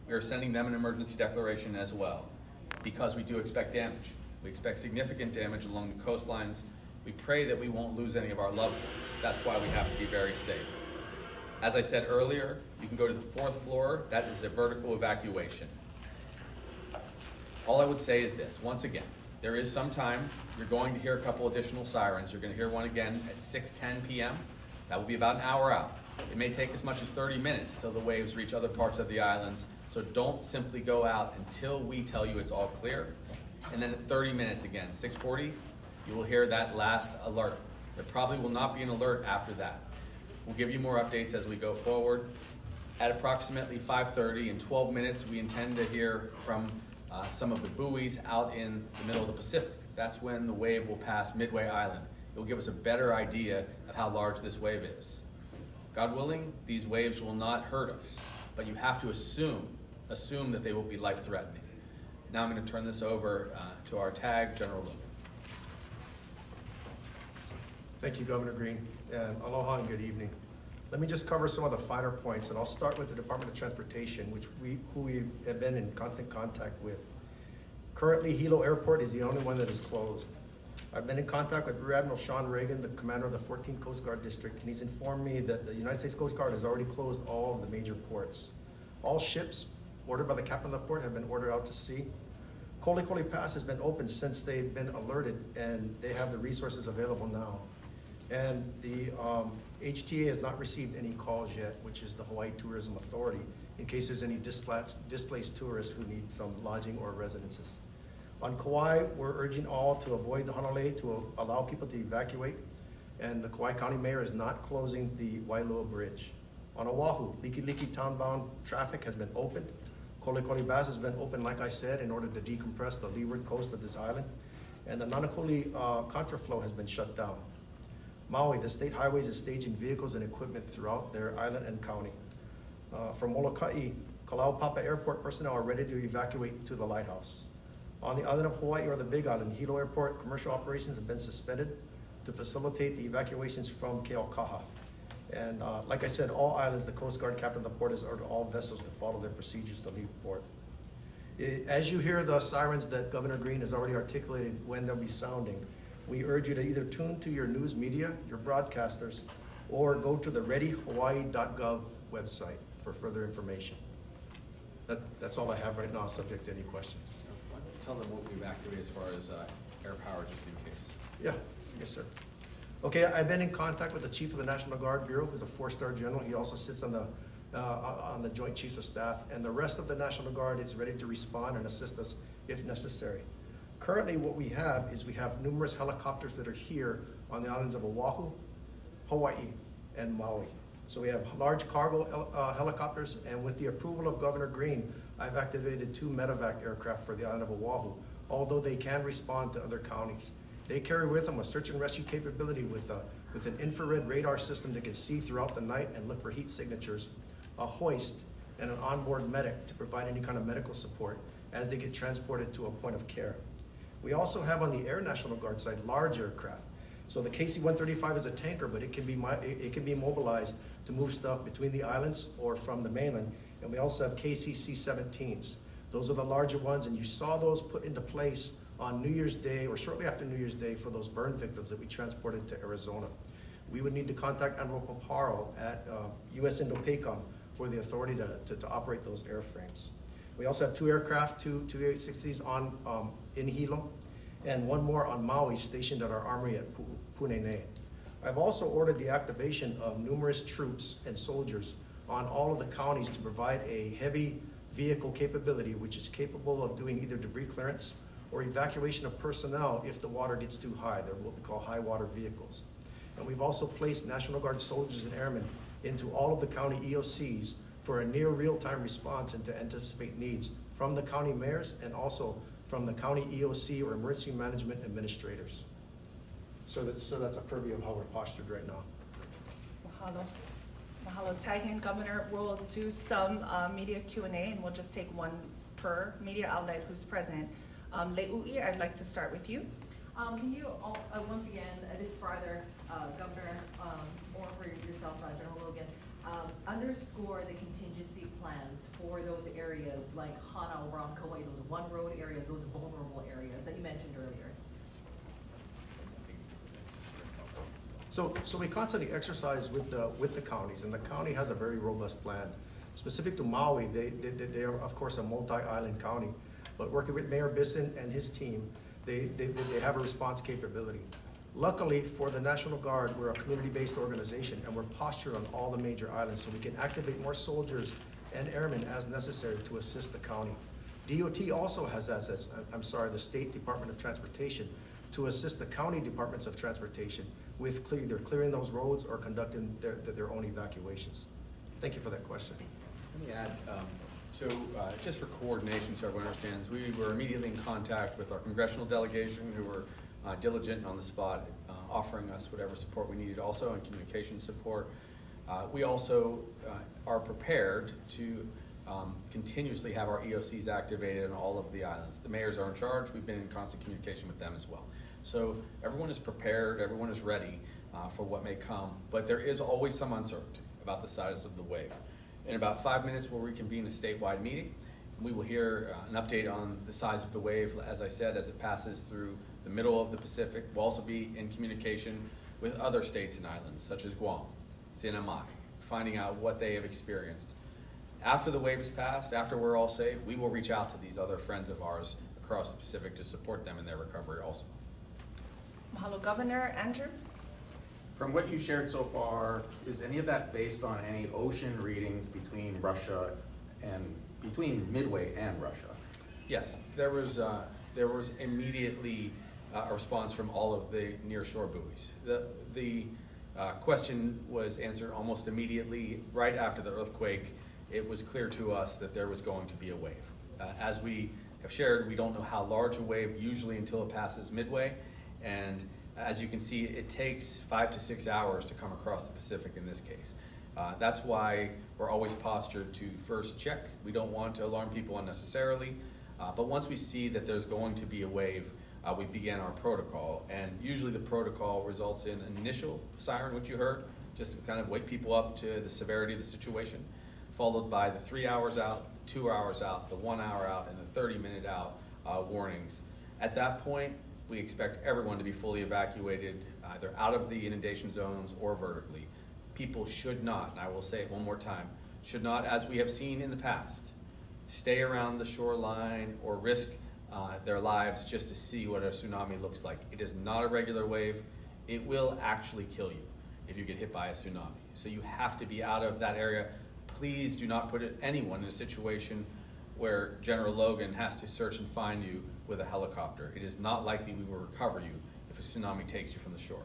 we are sending them an emergency declaration as well, because we do expect damage. We expect significant damage along the coastlines. We pray that we won't lose any of our loved ones. That's why we have to be very safe. As I said earlier, you can go to the 4th floor. That is a vertical evacuation. All I would say is this, once again, there is some time. You're going to hear a couple additional sirens. You're going to hear one again at 6:10 p.m. That will be about an hour out. It may take as much as 30 minutes till the waves reach other parts of the islands, so don't simply go out until we tell you it's all clear. And then at 30 minutes again, 6:40, you will hear that last alert. There probably will not be an alert after that. We'll give you more updates as we go forward. At approximately 5:30, in 12 minutes, we intend to hear from some of the buoys out in the middle of the Pacific. That's when the wave will pass Midway Island. It will give us a better idea of how large this wave is. God willing, these waves will not hurt us, but you have to assume that they will be life-threatening. Now I'm going to turn this over to our TAG, General Logan. Thank you, Governor Green, and aloha and good evening. Let me just cover some of the finer points, and I'll start with the Department of Transportation, who we have been in constant contact with. Currently, Hilo Airport is the only one that is closed. I've been in contact with Rear Admiral Sean Reagan, the commander of the 14th Coast Guard District, and he's informed me that the United States Coast Guard has already closed all of the major ports. All ships ordered by the captain of the port have been ordered out to sea. Kolikoli Pass has been open since they've been alerted, and they have the resources available now. And the HTA has not received any calls yet, which is the Hawaii Tourism Authority, in case there's any displaced tourists who need some lodging or residences. On Kauai, we're urging all to avoid the Honolulu to allow people to evacuate, and the Kauai County Mayor is not closing the Wailua Bridge. On Oahu, Likelike townbound traffic has been opened. Kolikoli Bass has been opened, like I said, in order to decompress the leeward coast of this island. And the Nanakuli contraflow has been shut down. Maui, the state highways is staging vehicles and equipment throughout their island and county. From Molokai, Kalaupapa Airport personnel are ready to evacuate to the lighthouse. On the island of Hawaii or the Big Island, Hilo Airport commercial operations have been suspended to facilitate the evacuations from Keaukaha. And like I said, all islands, the Coast Guard captain of the port has ordered all vessels to follow their procedures to leave port. As you hear the sirens that Governor Green has already articulated when they'll be sounding, we urge you to either tune to your news media, your broadcasters, or go to the readyhawaii.gov website for further information. That's all I have right now, subject to any questions. Tell them what we evacuate as far as air power, just in case. Yeah, yes, sir. Okay, I've been in contact with the Chief of the National Guard Bureau, who's a 4-star general. He also sits on the Joint Chiefs of Staff, and the rest of the National Guard is ready to respond and assist us if necessary. Currently, what we have is we have numerous helicopters that are here on the islands of Oahu, Hawaii, and Maui. So we have large cargo helicopters, and with the approval of Governor Green, I've activated 2 medevac aircraft for the island of Oahu, although they can respond to other counties. They carry with them a search and rescue capability with an infrared radar system that can see throughout the night and look for heat signatures, a hoist, and an onboard medic to provide any kind of medical support as they get transported to a point of care. We also have on the Air National Guard side large aircraft. So the KC-135 is a tanker, but it can be mobilized to move stuff between the islands or from the mainland. And we also have KC-C-17s. Those are the larger ones, and you saw those put into place on New Year's Day or shortly after New Year's Day for those burn victims that we transported to Arizona. We would need to contact Admiral Paparo at US Indo-PACOM for the authority to operate those airframes. We also have 2 aircraft, two 860s in Hilo, and 1 more on Maui stationed at our armory at Punene. I've also ordered the activation of numerous troops and soldiers on all of the counties to provide a heavy vehicle capability, which is capable of doing either debris clearance or evacuation of personnel if the water gets too high. They're what we call high water vehicles. And we've also placed National Guard soldiers and airmen into all of the county EOCs for a near real-time response and to anticipate needs from the county mayors and also from the county EOC or emergency management administrators. So that's a purview of how we're postured right now. Mahalo. Mahalo. Tagging Governor, we'll do some media Q&A, and we'll just take 1 per media outlet who's present. Le'ui, I'd like to start with you. Can you, once again, this is for either Governor or for yourself, General Logan, underscore the contingency plans for those areas like Hana over on Kauai, those one road areas, those vulnerable areas that you mentioned earlier. So we constantly exercise with the counties, and the county has a very robust plan. Specific to Maui, they are of course a multi-island county, but working with Mayor Bisson and his team, they have a response capability. Luckily for the National Guard, we're a community-based organization and we're postured on all the major islands, so we can activate more soldiers and airmen as necessary to assist the county. DOT also has assets, the State Department of Transportation, to assist the county departments of transportation with either clearing those roads or conducting their own evacuations. Thank you for that question. Let me add, just for coordination so everyone understands, we were immediately in contact with our congressional delegation who were diligent on the spot, offering us whatever support we needed also and communication support. We also are prepared to continuously have our EOCs activated on all of the islands. The mayors are in charge. We've been in constant communication with them as well. So everyone is prepared, everyone is ready for what may come, but there is always some uncertainty about the size of the wave. In about 5 minutes, we'll reconvene a statewide meeting. We will hear an update on the size of the wave, as I said, as it passes through the middle of the Pacific. We'll also be in communication with other states and islands, such as Guam, Tsunami, finding out what they have experienced. After the wave has passed, after we're all safe, we will reach out to these other friends of ours across the Pacific to support them in their recovery also. Mahalo, Governor. Andrew? From what you shared so far, is any of that based on any ocean readings between Russia and between Midway and Russia? Yes, there was immediately a response from all of the nearshore buoys. The question was answered almost immediately. Right after the earthquake, it was clear to us that there was going to be a wave. As we have shared, we don't know how large a wave usually until it passes Midway, and as you can see, it takes 5 to 6 hours to come across the Pacific in this case. That's why we're always postured to first check. We don't want to alarm people unnecessarily, but once we see that there's going to be a wave, we begin our protocol, and usually the protocol results in an initial siren, which you heard, just to kind of wake people up to the severity of the situation, followed by the 3 hours out, 2 hours out, the 1 hour out, and the 30-minute out warnings. At that point, we expect everyone to be fully evacuated, either out of the inundation zones or vertically. People should not, and I will say it one more time, should not, as we have seen in the past, stay around the shoreline or risk their lives just to see what a tsunami looks like. It is not a regular wave. It will actually kill you if you get hit by a tsunami. So you have to be out of that area. Please do not put anyone in a situation where General Logan has to search and find you with a helicopter. It is not likely we will recover you if a tsunami takes you from the shore.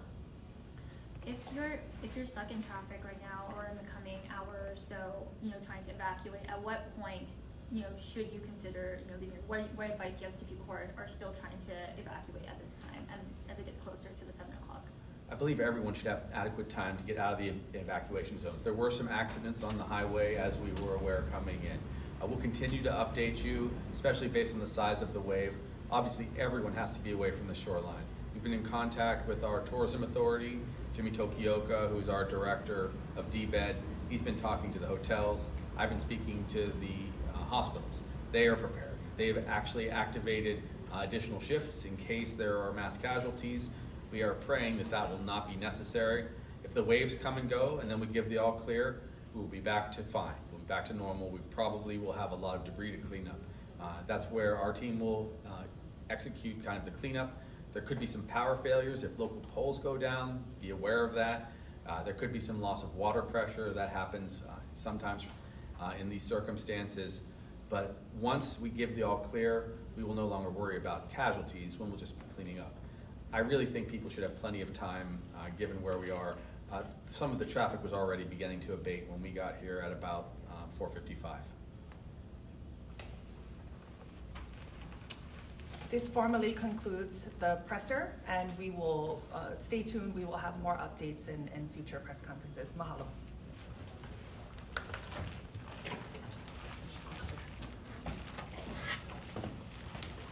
If you're stuck in traffic right now or in the coming hour or so, trying to evacuate, at what point, should you consider, what advice do you have to people who are still trying to evacuate at this time and as it gets closer to the 7 o'clock? I believe everyone should have adequate time to get out of the evacuation zones. There were some accidents on the highway as we were aware coming in. We'll continue to update you, especially based on the size of the wave. Obviously, everyone has to be away from the shoreline. We've been in contact with our tourism authority, Jimmy Tokioka, who's our director of DBED. He's been talking to the hotels. I've been speaking to the hospitals. They are prepared. They've actually activated additional shifts in case there are mass casualties. We are praying that that will not be necessary. If the waves come and go and then we give the all clear, we will be back to fine. We'll be back to normal. We probably will have a lot of debris to clean up. That's where our team will execute kind of the cleanup. There could be some power failures if local poles go down. Be aware of that. There could be some loss of water pressure. That happens sometimes in these circumstances. But once we give the all clear, we will no longer worry about casualties when we'll just be cleaning up. I really think people should have plenty of time given where we are. Some of the traffic was already beginning to abate when we got here at about 4:55. This formally concludes the presser, and we will stay tuned. We will have more updates in future press conferences. Mahalo.